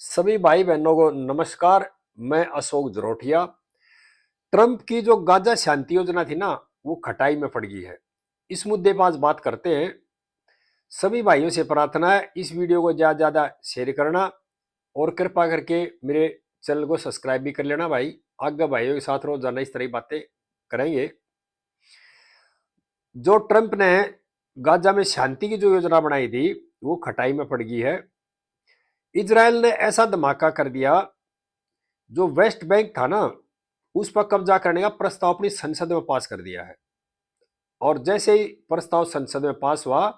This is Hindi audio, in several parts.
सभी भाई बहनों को नमस्कार। मैं अशोक जरोटिया। ट्रंप की जो गाजा शांति योजना थी ना, वो खटाई में पड़ गई है। इस मुद्दे पर आज बात करते हैं। सभी भाइयों से प्रार्थना है इस वीडियो को ज्यादा ज्यादा शेयर करना और कृपा करके मेरे चैनल को सब्सक्राइब भी कर लेना भाई। आगे भाइयों के साथ रोजाना इस तरह की बातें करेंगे। जो ट्रंप ने गाजा में शांति की जो योजना बनाई थी, वो खटाई में पड़ गई है। इजराइल ने ऐसा धमाका कर दिया, जो वेस्ट बैंक था ना, उस पर कब्जा करने का प्रस्ताव अपनी संसद में पास कर दिया है। और जैसे ही प्रस्ताव संसद में पास हुआ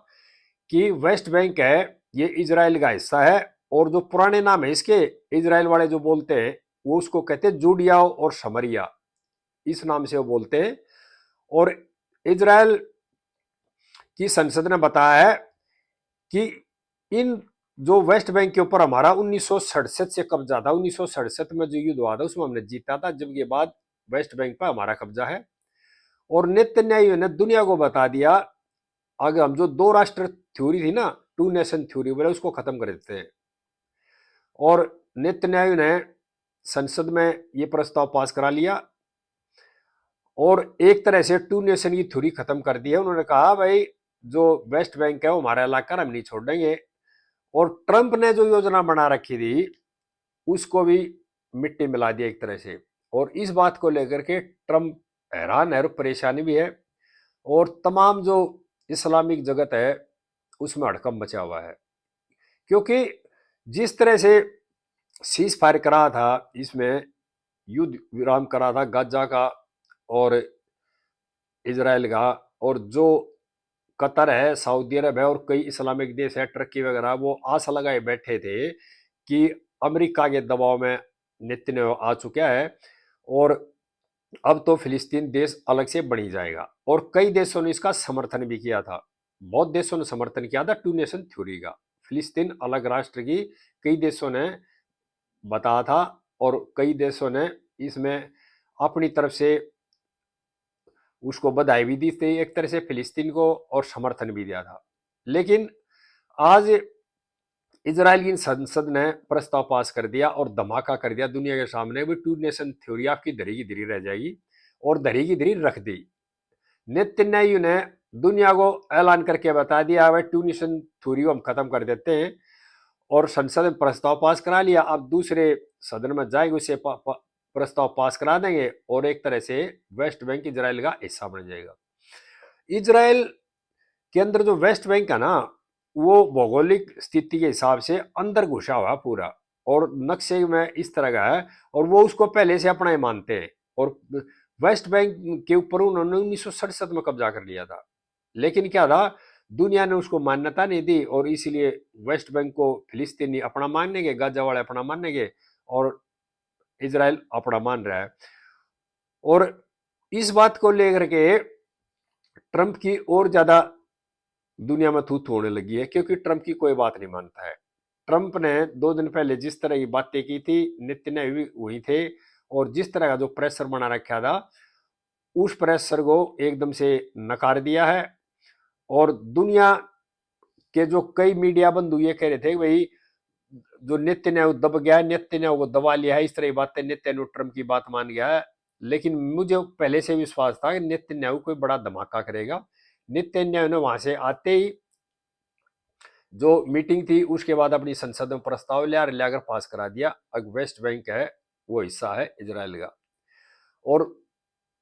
कि वेस्ट बैंक है, ये इजराइल का हिस्सा है, और जो पुराने नाम है इसके, इजराइल वाले जो बोलते हैं वो उसको कहते हैं जूडिया और शमरिया, इस नाम से वो बोलते हैं। और इजराइल की संसद ने बताया है कि इन जो वेस्ट बैंक के ऊपर हमारा 1967 से कब्जा था, 1967 में जो युद्ध हुआ था उसमें हमने जीता था, जब के बाद वेस्ट बैंक पर हमारा कब्जा है। और नेतन्याहू ने दुनिया को बता दिया, आगे हम जो दो राष्ट्र थ्योरी थी ना, टू नेशन थ्योरी बोले, उसको खत्म कर देते हैं। और नेतन्याहू ने संसद में ये प्रस्ताव पास करा लिया और एक तरह से टू नेशन की थ्योरी खत्म कर दी है। उन्होंने कहा भाई, जो वेस्ट बैंक है वो हमारा इलाका, हम नहीं छोड़ेंगे। और ट्रंप ने जो योजना बना रखी थी उसको भी मिट्टी मिला दिया एक तरह से। और इस बात को लेकर के ट्रंप हैरान है और परेशानी भी है, और तमाम जो इस्लामिक जगत है उसमें हड़कंप मचा हुआ है। क्योंकि जिस तरह से सीज फायर करा था, इसमें युद्ध विराम करा था गाजा का और इजराइल का, और जो कतर है, सऊदी अरब है और कई इस्लामिक देश है, टर्की वगैरह, वो आशा लगाए बैठे थे कि अमेरिका के दबाव में नेतन्याहू आ चुका है और अब तो फिलिस्तीन देश अलग से बनी जाएगा। और कई देशों ने इसका समर्थन भी किया था, बहुत देशों ने समर्थन किया था टू नेशन थ्योरी का, फिलिस्तीन अलग राष्ट्र की कई देशों ने बताया था। और कई देशों ने इसमें अपनी तरफ से उसको बधाई भी दी थी एक तरह से फिलिस्तीन को, और समर्थन भी दिया था। लेकिन आज इजराइल की संसद ने प्रस्ताव पास कर दिया और धमाका कर दिया दुनिया के सामने भी, टू नेशन थ्योरी आपकी धरी की धरी रह जाएगी, और धरी की धरी रख दी। नेतन्याहू ने दुनिया को ऐलान करके बता दिया भाई, टू नेशन थ्योरी को हम खत्म कर देते हैं, और संसद में प्रस्ताव पास करा लिया। अब दूसरे सदन में जाएंगे, उसे प्रस्ताव पास करा देंगे और एक तरह से वेस्ट बैंक इजराइल का हिस्सा बन जाएगा। इजराइल के अंदर जो वेस्ट बैंक है ना, वो भौगोलिक स्थिति के हिसाब से अंदर घुसा हुआ पूरा, और नक्शे में इस तरह का है, और वो उसको पहले से अपना ही मानते हैं। और वेस्ट बैंक के ऊपर उन्होंने 1967 में कब्जा कर लिया था, लेकिन क्या था, दुनिया ने उसको मान्यता नहीं दी, और इसीलिए वेस्ट बैंक को फिलिस्तीनी अपना मानेंगे, गाजा वाले अपना मानेंगे, और इजराइल अपना मान रहा है। और इस बात को लेकर के ट्रंप की और ज्यादा दुनिया में थू होने लगी है, क्योंकि ट्रंप की कोई बात नहीं मानता है। ट्रंप ने 2 दिन पहले जिस तरह की बातें की थी, नेतन्याहू हुई थे, और जिस तरह का जो प्रेशर बना रखा था, उस प्रेशर को एकदम से नकार दिया है। और दुनिया के जो कई मीडिया बंधु ये कह रहे थे भाई, जो नेतन्याहू दब गया है, नेतन्याहू को दबा लिया है, इस तरह की बातें, नेतन्याहू ट्रंप की बात मान गया है। लेकिन मुझे पहले से विश्वास था कि नेतन्याहू कोई बड़ा धमाका करेगा। नेतन्याहू ने वहां से आते ही जो मीटिंग थी उसके बाद अपनी संसद में प्रस्ताव लाकर पास करा दिया। अब वेस्ट बैंक है वो हिस्सा है इजराइल का, और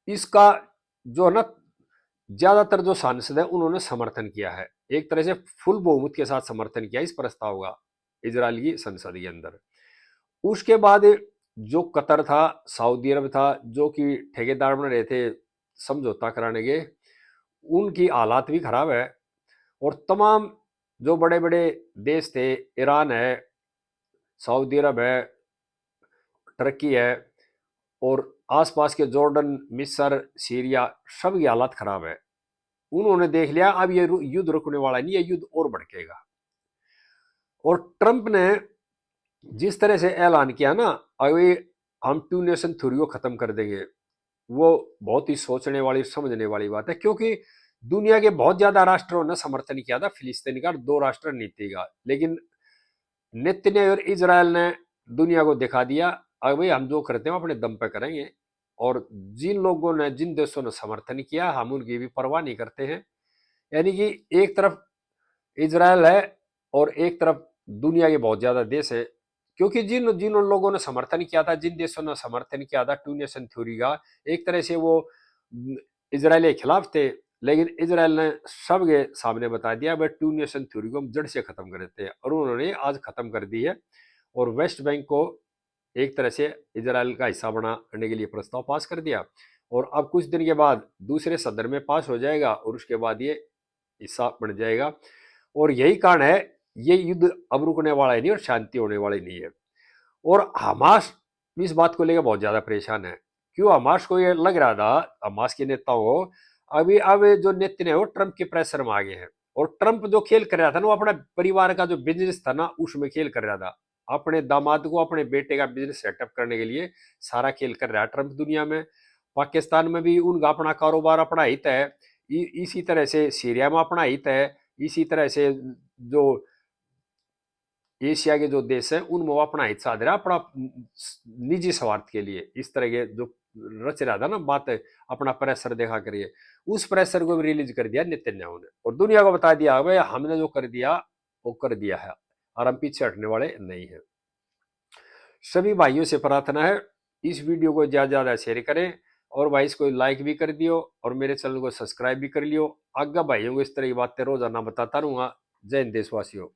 इसका जो है ना, ज्यादातर जो सांसद है उन्होंने समर्थन किया है, एक तरह से फुल बहुमत के साथ समर्थन किया इस प्रस्ताव का इजराइल की संसद के अंदर। उसके बाद जो कतर था, सऊदी अरब था, जो कि ठेकेदार बन रहे थे समझौता कराने के, उनकी हालात भी खराब है। और तमाम जो बड़े बड़े देश थे, ईरान है, सऊदी अरब है, टर्की है, और आसपास के जॉर्डन, मिस्र, सीरिया, सब की हालत खराब है। उन्होंने देख लिया अब ये युद्ध रुकने वाला नहीं, ये युद्ध और भड़केगा। और ट्रंप ने जिस तरह से ऐलान किया ना, अभी हम टू नेशन थ्योरी को खत्म कर देंगे, वो बहुत ही सोचने वाली, समझने वाली बात है। क्योंकि दुनिया के बहुत ज्यादा राष्ट्रों ने समर्थन किया था फिलिस्तीन का, दो राष्ट्र नीति का, लेकिन नेतन्याहू और इजराइल ने दुनिया को दिखा दिया अब भाई हम जो करते हैं अपने दम पे करेंगे। और जिन लोगों ने, जिन देशों ने समर्थन किया, हम उनकी भी परवाह नहीं करते हैं। यानी कि एक तरफ इजराइल है और एक तरफ दुनिया के बहुत ज्यादा देश है। क्योंकि जिन जिन लोगों ने समर्थन किया था, जिन देशों ने समर्थन किया था टू नेशन थ्योरी का, एक तरह से वो इजराइल के खिलाफ थे। लेकिन इजराइल ने सबके सामने बता दिया भाई टू नेशन थ्योरी को हम जड़ से खत्म कर देते हैं, और उन्होंने आज खत्म कर दी है। और वेस्ट बैंक को एक तरह से इजराइल का हिस्सा बनाने के लिए प्रस्ताव पास कर दिया। और अब कुछ दिन के बाद दूसरे सदन में पास हो जाएगा और उसके बाद ये हिस्सा बन जाएगा। और यही कारण है, ये युद्ध अब रुकने वाला ही नहीं और शांति होने वाली नहीं है। और हमास इस बात को लेकर बहुत ज्यादा परेशान है। क्यों? हमास को ये लग रहा था, हमास के नेताओं को, अभी अब जो नेता है वो ट्रंप के प्रेशर में आ गए हैं। और ट्रंप जो खेल कर रहा था ना, वो अपना परिवार का जो बिजनेस था ना उसमें खेल कर रहा था। अपने दामाद को, अपने बेटे का बिजनेस सेटअप करने के लिए सारा खेल कर रहा है ट्रंप दुनिया में। पाकिस्तान में भी उनका अपना कारोबार, अपना हित है। इसी तरह से सीरिया में अपना हित है। इसी तरह से जो एशिया के जो देश हैं उनमें वो अपना हित साध रहा, अपना निजी स्वार्थ के लिए। इस तरह के जो रच रहा था ना बात, अपना प्रेशर देखा करिए, उस प्रेशर को भी रिलीज कर दिया नेतन्याहू ने और दुनिया को बता दिया भाई हमने जो कर दिया वो कर दिया है और हम पीछे हटने वाले नहीं है। सभी भाइयों से प्रार्थना है इस वीडियो को ज्यादा ज्यादा शेयर करें, और भाई इसको लाइक भी कर दियो और मेरे चैनल को सब्सक्राइब भी कर लियो। आगे भाइयों को इस तरह की बातें रोजाना बताता रहूंगा। जय हिंद देशवासियों।